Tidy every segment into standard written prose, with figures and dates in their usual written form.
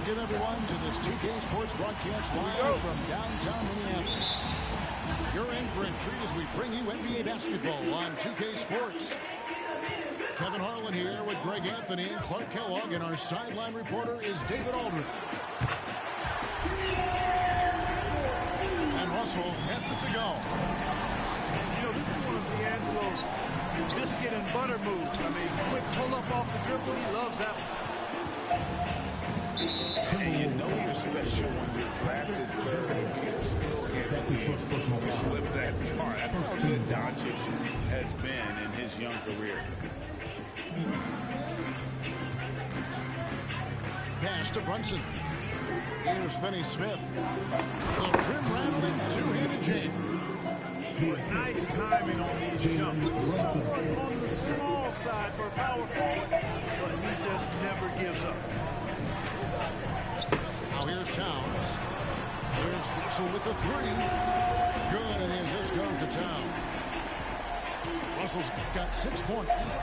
Welcome, everyone, to this 2K Sports broadcast live from downtown Minneapolis. You're in for a treat as we bring you NBA basketball on 2K Sports. Kevin Harlan here with Greg Anthony and Clark Kellogg, and our sideline reporter is David Aldridge. And Russell heads it to go. You know, this is one of D'Angelo's biscuit and butter moves. I mean, quick pull-up off the dribble. He loves that one. And you know you're special when you're drafted third and people still can't believe you slipped that far. That's how good Doncic has been in his young career. Pass to Brunson. Here's Finney Smith. The rim rattling two-handed jam. Nice timing on these jumps. Somewhat on the small side for a power forward, but he just never gives up. Now here's Towns. Here's Russell with the three. Good, and the assist goes to Towns. Russell's got 6 points.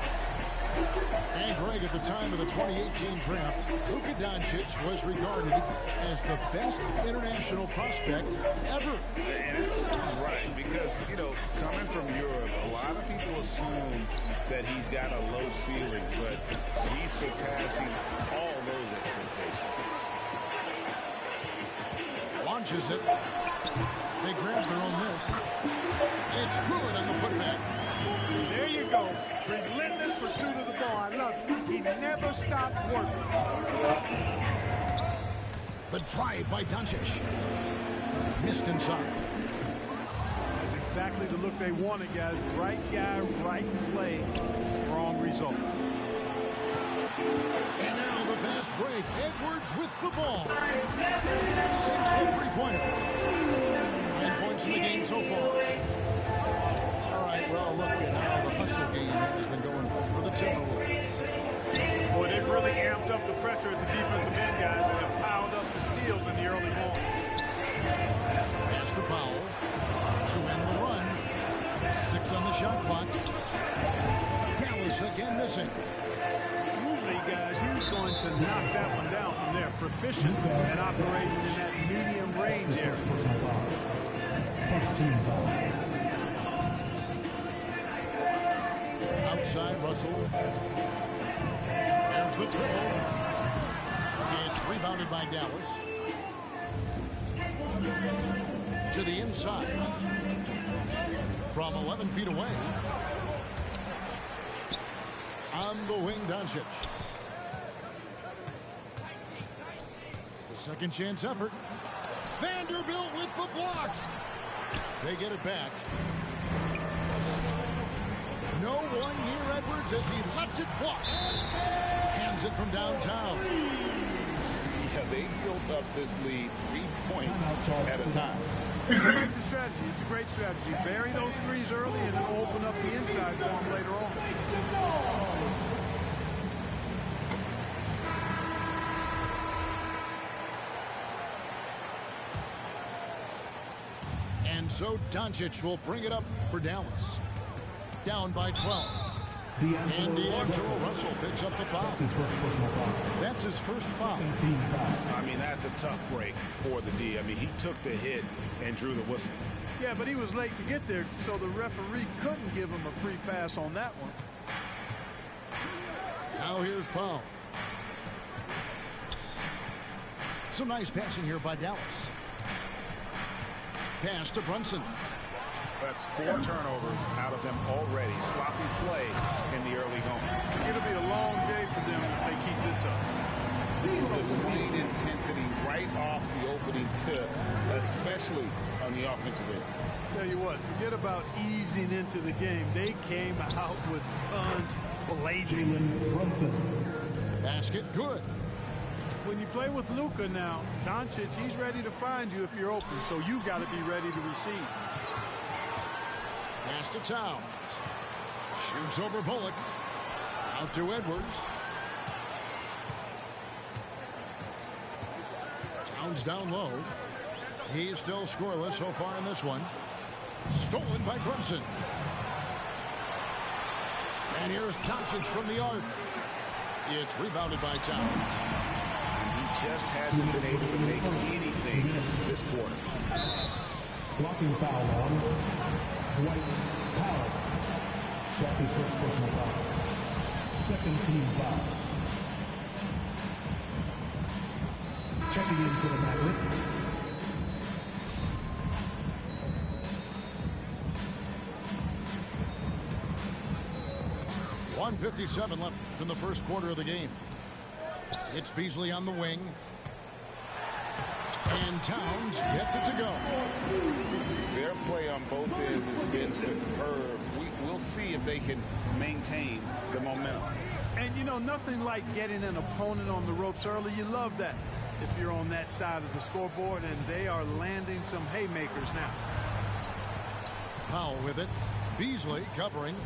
And Greg, at the time of the 2018 draft, Luka Doncic was regarded as the best international prospect ever. And that sounds right, because, you know, coming from Europe, a lot of people assume that he's got a low ceiling, but he's surpassing all those expectations. Launches it. They grab their own miss. It's good on the putback. There you go. Relentless pursuit of the ball. I love it. He never stopped working. The drive by Doncic. Missed inside. That's exactly the look they wanted, guys. Right guy, right play. Wrong result. And now the fast break. Edwards with the ball. Sinks the three-pointer. 10 points in the game so far. All right, well, look at how the hustle game has been going for the Timberwolves. Boy, they've really amped up the pressure at the defensive end, guys, and have piled up the steals in the early going. Pass to Powell to end the run. 6 on the shot clock. Dallas again missing. Usually, guys, he's going to knock that one down from there. Proficient at operating in that medium range area. Outside Russell. There's the triple. It's rebounded by Dallas. To the inside. From 11 feet away. On the wing, Doncic. The second chance effort. Vanderbilt with the block. They get it back. No one near Edwards as he lets it fly. Hands it from downtown. Yeah, they built up this lead 3 points at a time. I like the strategy. It's a great strategy. Bury those threes early and then open up the inside for them later on. And so Doncic will bring it up for Dallas. Down by 12. And D'Angelo Russell picks up the foul. That's his first foul. I mean, that's a tough break for the D. I mean, he took the hit and drew the whistle. Yeah, but he was late to get there, so the referee couldn't give him a free pass on that one. Now here's Powell. Some nice passing here by Dallas. Pass to Brunson. That's 4 turnovers out of them already. Sloppy play in the early going. It'll be a long day for them if they keep this up. Displayed intensity right off the opening tip, especially on the offensive end. Tell you what, forget about easing into the game. They came out with guns blazing. Basket good. When you play with Luka now, Doncic, he's ready to find you if you're open, so you've got to be ready to receive. Pass to Towns. Shoots over Bullock. Out to Edwards. Towns down low. He's still scoreless so far in this one. Stolen by Brunson. And here's Doncic from the arc. It's rebounded by Towns. And he just hasn't been able to make anything this quarter. Blocking foul on Dwight Powell. That's his first personal foul. Second team foul. Checking in for the Mack Med. 1:57 left in the first quarter of the game. It's Beasley on the wing. And Towns gets it to go. Their play on both ends has been superb. We'll see if they can maintain the momentum. And, you know, nothing like getting an opponent on the ropes early. You love that if you're on that side of the scoreboard, and they are landing some haymakers now. Powell with it. Beasley covering.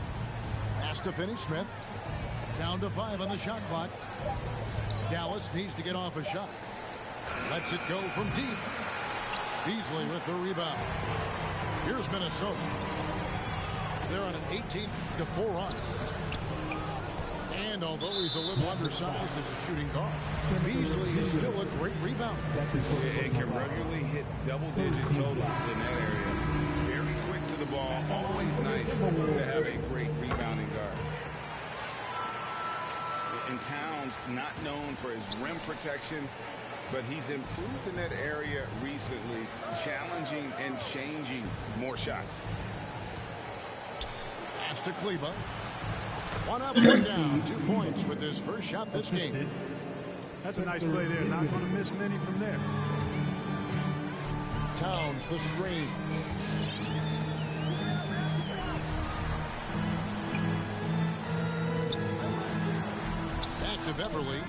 Pass to Finney-Smith. Down to 5 on the shot clock. Dallas needs to get off a shot. Lets it go from deep. Beasley with the rebound. Here's Minnesota. They're on an 18-4 run. And although he's a little undersized as a shooting guard, Beasley is still a great rebounder. It can regularly hit double-digit totals in that area. Very quick to the ball. Always nice to have a great rebounding guard. And Towns, not known for his rim protection, but he's improved in that area recently, challenging and changing more shots. Pass to Kleba. 1 up, 1 down. 2 points with his first shot this game. That's a nice play there. Not going to miss many from there. Towns, the screen. Back to Beverly.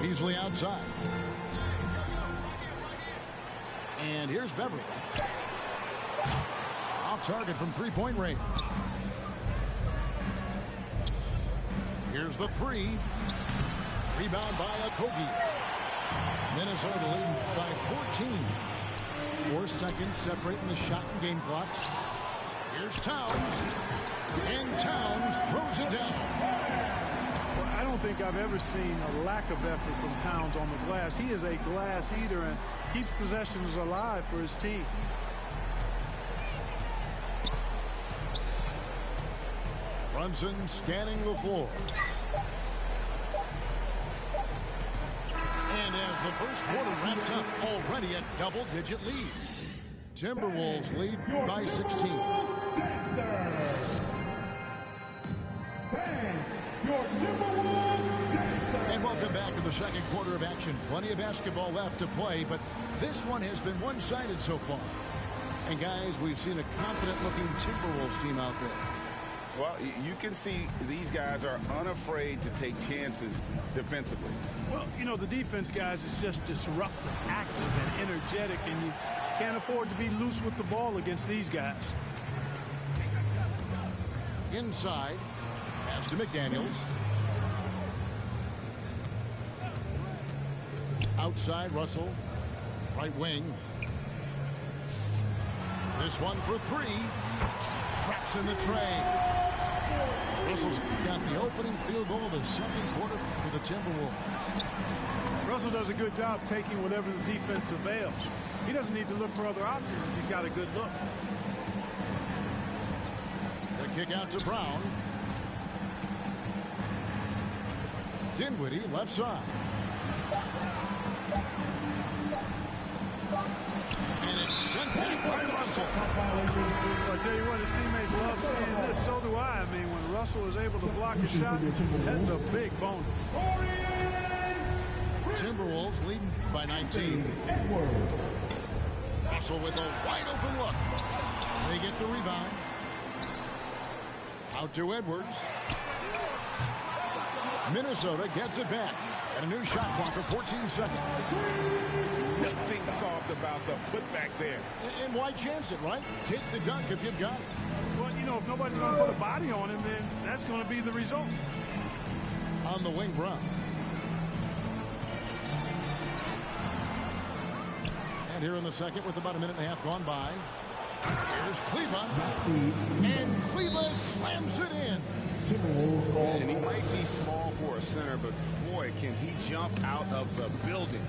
Beasley outside. And here's Beverly. Off target from 3-point range. Here's the 3. Rebound by Okogie. Minnesota leading by 14. 4 seconds separating the shot and game clocks. Here's Towns. And Towns throws it down. Well, I don't think I've ever seen a lack of effort from Towns on the glass. He is a glass eater and keeps possessions alive for his team. Brunson scanning the floor. And as the first quarter wraps up, already a double-digit lead. Timberwolves lead by 16. And welcome back to the second quarter of action. Plenty of basketball left to play, but this one has been one-sided so far. And guys, we've seen a confident-looking Timberwolves team out there. Well, you can see these guys are unafraid to take chances defensively. Well, you know, the defense, guys, is just disruptive, active, and energetic, and you can't afford to be loose with the ball against these guys. Inside, pass to McDaniels. Outside, Russell. Right wing. This one for 3. Traps in the tray. Russell's got the opening field goal of the second quarter for the Timberwolves. Russell does a good job taking whatever the defense avails. He doesn't need to look for other options if he's got a good look. The kick out to Brown. Dinwiddie left side. And it's sent back by Russell. Well, I tell you what, his teammates love seeing this. So do I. I mean, when Russell is able to block a shot, that's a big bonus. Timberwolves leading by 19. Russell with a wide open look. They get the rebound. Out to Edwards. Minnesota gets it back. And a new shot clock of 14 seconds. Nothing soft about the putback there. And why chance it, right? Take the dunk if you've got it. Well, you know, if nobody's going to put a body on him, then that's going to be the result. On the wing, Brown. And here in the second with about a minute and a half gone by. Here's Kleba. And Kleba slams it in. And he might be small for a center, but boy, can he jump out of the building.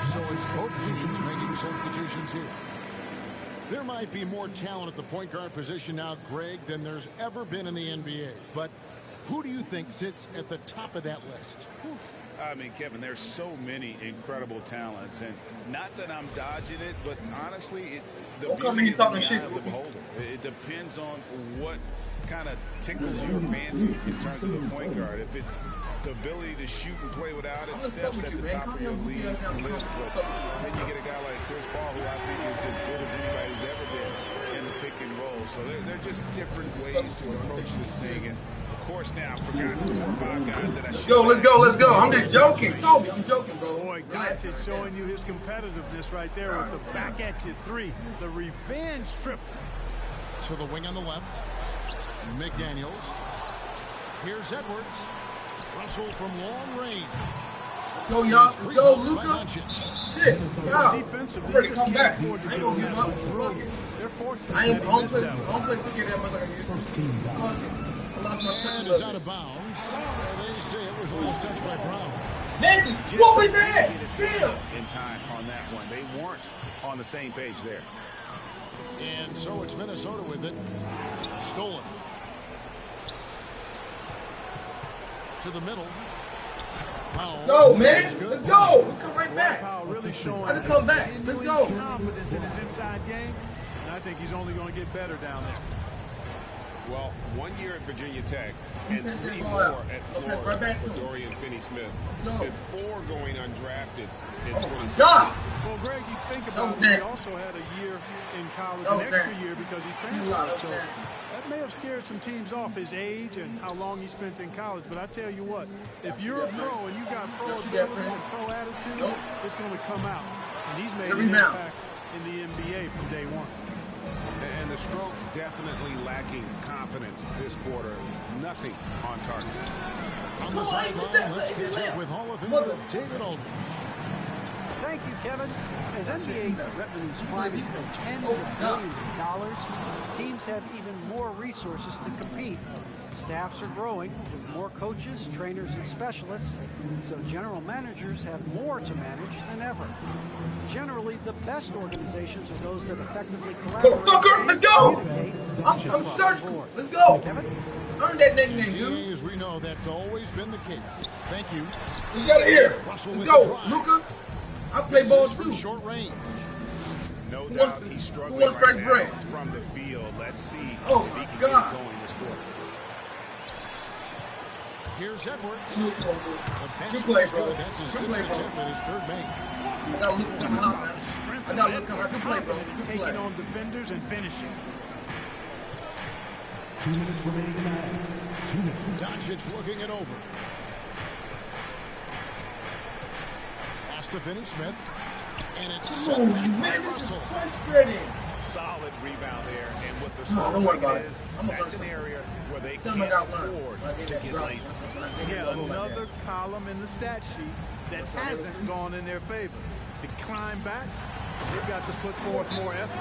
So it's both teams making substitutions here. There might be more talent at the point guard position now, Greg, than there's ever been in the NBA. But who do you think sits at the top of that list? I mean, Kevin, there's so many incredible talents, and not that I'm dodging it, but honestly, the beauty is in the eye of the beholder. It depends on what kind of tickles your fancy in terms of the point guard. If it's the ability to shoot and play without it, Steph's at the top of your league list. But then you get a guy like Chris Paul, who I think is as good as anybody's ever been in the pick and roll. So they're just different ways to approach this thing. And of course, now I've forgotten 4 or 5 guys that I should. Let's go. I'm just joking. Kobe, I'm joking, bro. Boy, Doncic showing you his competitiveness right there with the back at you 3, the revenge triple. To the wing on the left, McDaniels. Here's Edwards. Russell from long range. Go, y'all. Let's go, Luka. Shit. Yeah. Defensively, Ready to just come can't back. afford to I ain't give gonna them give that up. much room. They're fortunate I ain't that he on missed play. that one. On play to get that motherfucker. I lost my touch. And it's out of bounds. They say it was a last touch by Brown. Nathan, what was that? Get his hands up in time on that one. They weren't on the same page there. And so it's Minnesota with it. Stolen. To the middle. Powell. Go, man. Let's go. Let's come right back. Powell really showing Let's come back. Let's go. confidence in his inside game, and I think he's only going to get better down there. Well, 1 year at Virginia Tech and 3 Ball more out. at Lopez, right back Florida to for him. Dorian Finney-Smith Go. before going undrafted in Oh, my 2016. God. Well, Greg, you think about it, man. he also had a year in college, Oh, an extra man. year because he Oh, transferred. So man. that may have scared some teams off, his age and how long he spent in college. But I tell you what, if you're a pro and you've got pro ability and pro attitude, it's going to come out. And he's made an impact in the NBA from day one. And the stroke definitely lacking confidence this quarter. Nothing on target. On the sideline, let's catch up with Hall of Famer David Aldridge. Thank you, Kevin. As NBA revenues climb into the tens of billions of dollars, teams have even more resources to compete. Staffs are growing with more coaches, trainers, and specialists, so general managers have more to manage than ever. Generally, the best organizations are those that effectively collaborate Let's and go. communicate I'm across the searching. board. Let's go. Kevin? Earn that nickname, dude. As we know, that's always been the case. Thank you. We got it here. Russell Let's with go. the drive. Luka, I play ball Misses from too. short range. No Who doubt wants- he's who struggling wants right Frank now Brett? from the field. Let's see Oh, if he can God. get it going this quarter. Here's Edwards. Good The bench play, is bro. good. That's his Good 6th play, bro. attempt and his 3rd make. I got Luka coming out, man. I got Luka coming out. Good play, bro. Good Taking play. on defenders and finishing. 2 minutes remaining in the half. 2 minutes. Doncic looking it over. Pass to Finney-Smith. And it's Oh, sent back by man, this is Russell. frustrating. Solid rebound there, and with the No, score don't worry like about it it. is, I'm gonna that's learn an area where they Tell them I can't got learned. afford When I to that get drop. lazy. When I get Yeah, that low like another that. column in the stat sheet that hasn't gone in their favor. To climb back, they've got to put forth more effort.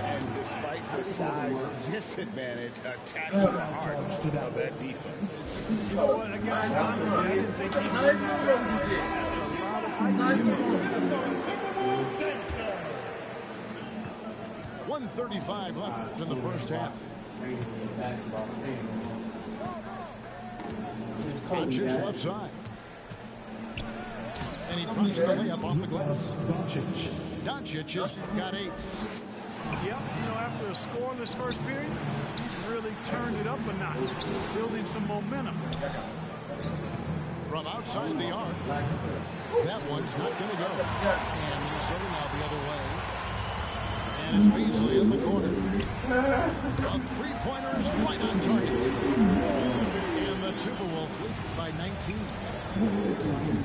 And despite the size disadvantage attaching Oh, the heart of that defense. You know what, guys, honestly, I didn't think he'd win that round. That's a lot of height to give him. 1:35 left in the first half. Doncic left side. And he drops the layup off the glass. Doncic has got 8. Yep, you know, after a scoreless first period, he's really turned it up a notch, building some momentum. From outside the arc. That one's not going to go. And Minnesota now the other way. And it's Beasley in the corner. A three-pointer is right on target. And the Timberwolves lead by 19.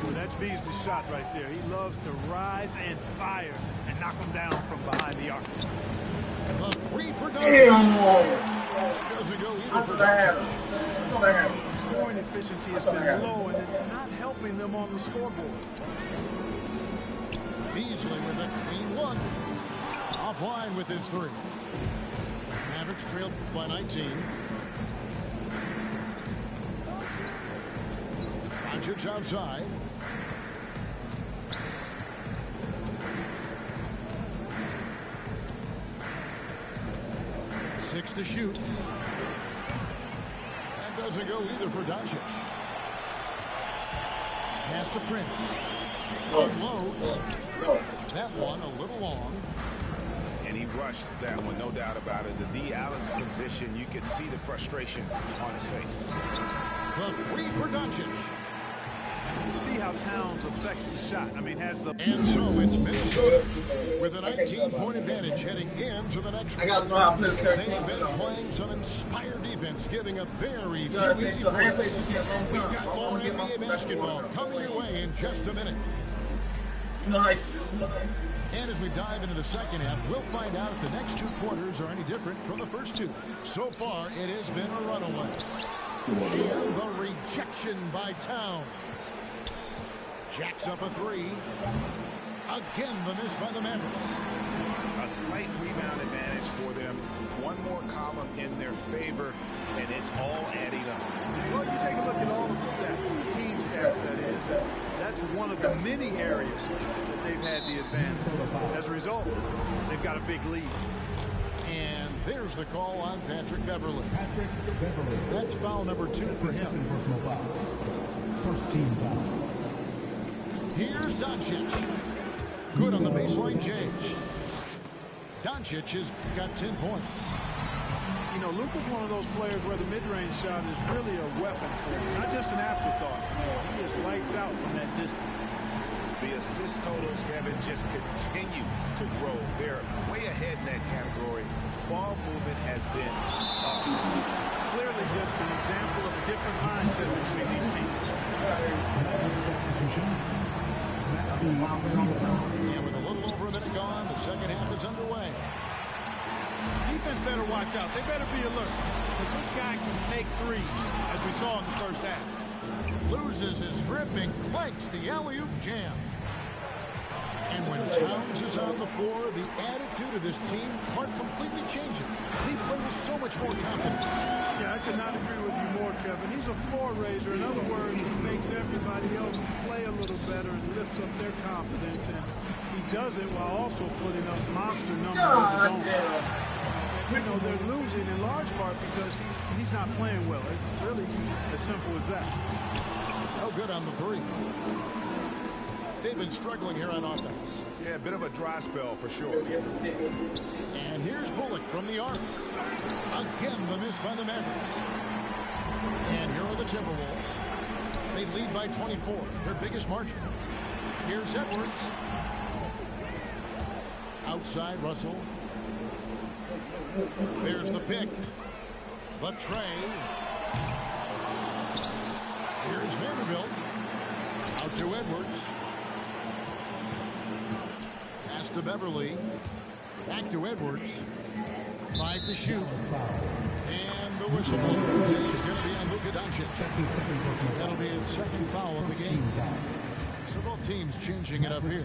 Well, that's Beasley's shot right there. He loves to rise and fire and knock them down from behind the arc. The 3 for Doncic. Damn. Doesn't go either That's for what I had. Doncic. That's what I had. point efficiency has been low, and it's not helping them on the scoreboard. Beasley with a clean look. Offline with his three. Mavericks trailed by 19. Doncic outside. Six to shoot. That doesn't go either for Doncic. Pass to Prince. Unloads. That one a little long. And he rushed that one, no doubt about it. The D. Allen's position, you could see the frustration on his face. The three for Doncic. You see how Towns affects the shot. I mean, has the... And so it's Minnesota with a 19-point advantage heading into the next round. I gotta know how to play the They've been playing some inspired defense, giving a very few easy points. We've got more NBA basketball coming your way in just a minute. And as we dive into the second half, we'll find out if the next two quarters are any different from the first two. So far, it has been a runaway. And the rejection by Towns. Jacks up a three. Again, the miss by the Mavericks. A slight rebound advantage for them. One more column in their favor, and it's all adding up. Well, you take a look at all of the stats, the team stats, that is. That's one of the many areas that they've had the advantage. As a result, they've got a big lead. And there's the call on Patrick Beverley. That's foul number 2 for him. Personal foul. First team foul. Here's Doncic. Good on the baseline change. Doncic has got 10 points. You know, Luka's one of those players where the mid-range shot is really a weapon for him, not just an afterthought. He just lights out from that distance. The assist totals, Kevin, just continue to grow. They're way ahead in that category. Ball movement has been up. Clearly just an example of a different mindset between these teams. And with a little over a minute gone, the second half is underway. Defense better watch out. They better be alert. Because this guy can make threes, as we saw in the first half. Loses his grip and clanks the alley-oop jam. And when Towns is on the floor, the attitude of this team completely changes. He plays so much more confidence. Yeah, I could not agree with you more, Kevin. He's a floor raiser. In other words, he makes everybody else play a little better and lifts up their confidence. And he does it while also putting up monster numbers of his own. You know, they're losing in large part because he's not playing well. It's really as simple as that. No good on the three. They've been struggling here on offense. Yeah, a bit of a dry spell for sure. And here's Bullock from the arc. Again, the miss by the Mavericks. And here are the Timberwolves. They lead by 24, their biggest margin. Here's Edwards. Outside, Russell. There's the pick. The tray. Here's Vanderbilt. Out to Edwards. Pass to Beverly. Back to Edwards. 5 to shoot. And the whistle blows. It's going to be on Luka Doncic. That'll be his second foul of the game. So both teams changing it up here.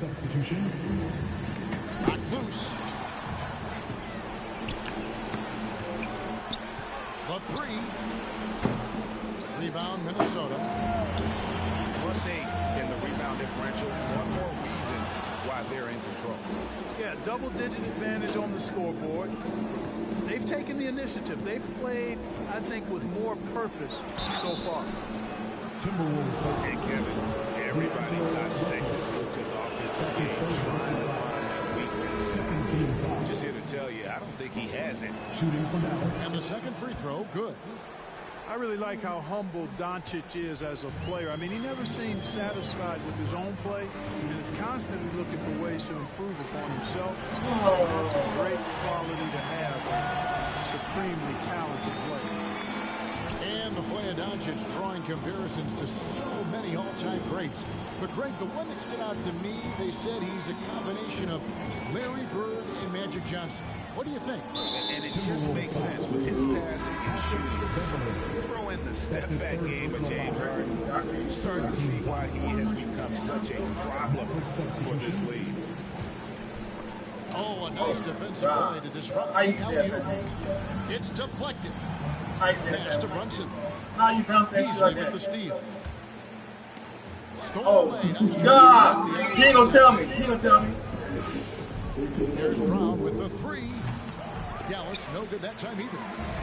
Knocked loose. The three. Rebound, Minnesota. +8 in the rebound differential. One more reason why they're in control. Yeah, double-digit advantage on the scoreboard. They've taken the initiative. They've played, I think, with more purpose so far. Timberwolves. And Kevin, everybody's dissected Luka's offensive game, trying to find that weakness. Just here to tell you, I don't think he has it. Shooting from Dallas. And the second free throw, good. I really like how humble Doncic is as a player. I mean, he never seems satisfied with his own play and is constantly looking for ways to improve upon himself. That's a great quality to have as a supremely talented player. And the Flair Doncic drawing comparisons to so many all-time greats. But Greg, the one that stood out to me, they said he's a combination of Larry Bird and Magic Johnson. What do you think? And it just makes sense with his passing and shooting. Throw in the step-back game of James Harden. You start to see why he has become such a problem for this league. Oh, a nice defensive play to disrupt the alley-oop. It's deflected. Pass to Brunson. How you bounce that shit Easily like with the that? steal. Stole Oh, away. Nice God. try. He ain't gonna tell me. He ain't gonna tell me. There's Brown with the three. Dallas, no good that time either.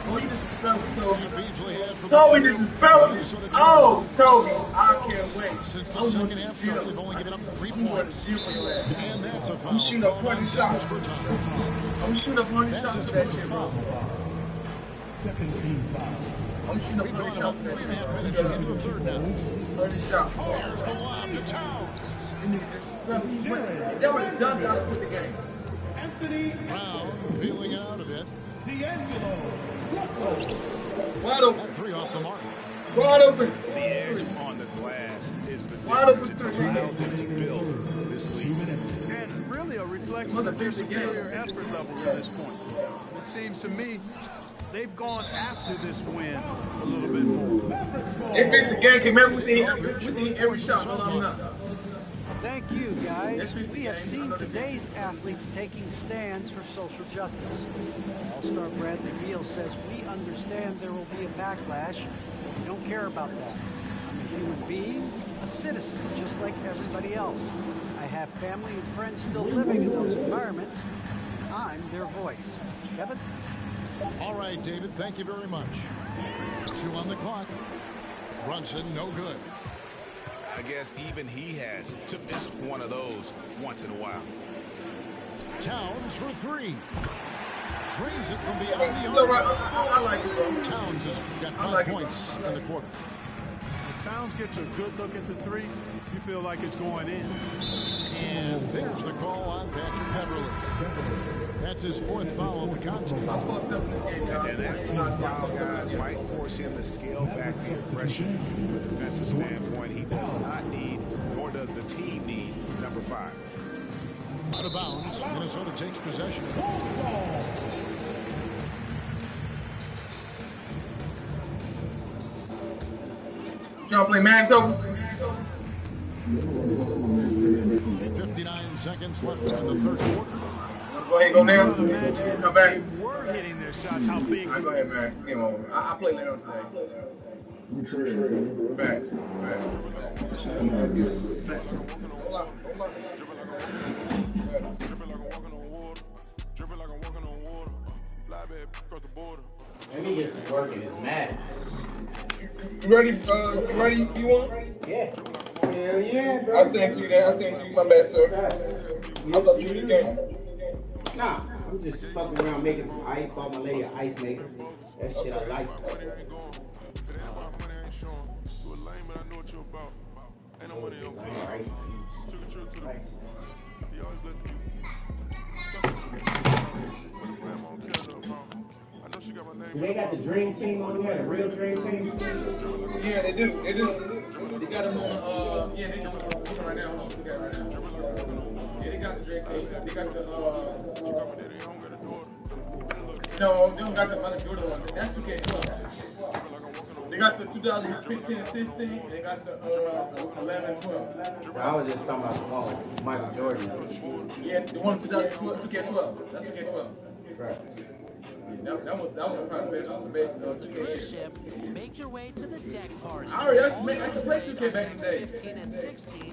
Oh, he disrespectful. Beasley has the Toby ball. disrespectful. Oh, Toby. I can't wait. Since the second half started, they've only given up 3 points. And that's a foul. Shoot up Called on 20 Dennis shots. Bertans. I'm shooting up 100 That's shots his for that first shit, bro. foul. Second team foul. I'm shooting up We've 100 gone shots about for 3.5 that minutes shit, into the third now. 100 shots. There's the lob to Towns. That was done. Got to put the game. Brown feeling it out a bit. Wide open. That three off the mark. Wide open. The edge on the glass is the Wide open difference. It's three. allowed them to build this league. And really a reflection of their superior effort level to this point. It seems to me they've gone after this win a little bit more. They fixed the game. Came out with every shot. No. Thank you, guys. Yes, We have seen today's athletes taking stands for social justice. All-star Bradley Beal says, we understand there will be a backlash, but we don't care about that. I'm a human being, a citizen, just like everybody else. I have family and friends still living in those environments. I'm their voice. Kevin? All right, David, thank you very much. 2 on the clock. Brunson, no good. I guess even he has to miss one of those once in a while. Towns for 3. Drains it from beyond the No, arc. I like it, bro. Towns has got 5 like it. points in the quarter. If Towns gets a good look at the three, you feel like it's going in. And there's the call on Patrick Beverly. That's his 4th foul of the contest. I fucked up in this game, y'all. And that foul, guys, might force him to scale back the aggression from a defensive standpoint. He does not need, nor does the team need, number 5. Out of bounds, Minnesota takes possession. Y'all play Manitoba? 59 seconds left in the third quarter. Go ahead, go now. Imagine Come back. if they were hitting their shots, how big. All right, go ahead, man. Game over. I play later on today. Facts. Let me get some work in this match. You ready? You ready? You want? Yeah. Hell yeah, bro. I sent you that. I sent you my bad, sir. I thought you were the game. Nah, I'm just fucking around making some ice. Bought my lady an ice maker. That shit I like. Ice. Do they got the dream team on there? The real dream team? Yeah, they do. They got them on, yeah, they do. Right now. Hold on, we got it right now. Yeah, they got the Drake team. They got the, no, they don't got the Michael Jordan one. That's 2K12. They got the 2015 and 16. They got the 11 and 12. I was just talking about Michael Jordan. Yeah, the one 2012, 2K12. That's 2K12. Right. That was probably the best 2K Ship, make your way to the deck party. I already, I used to play 2K back in the day. 15 and 16.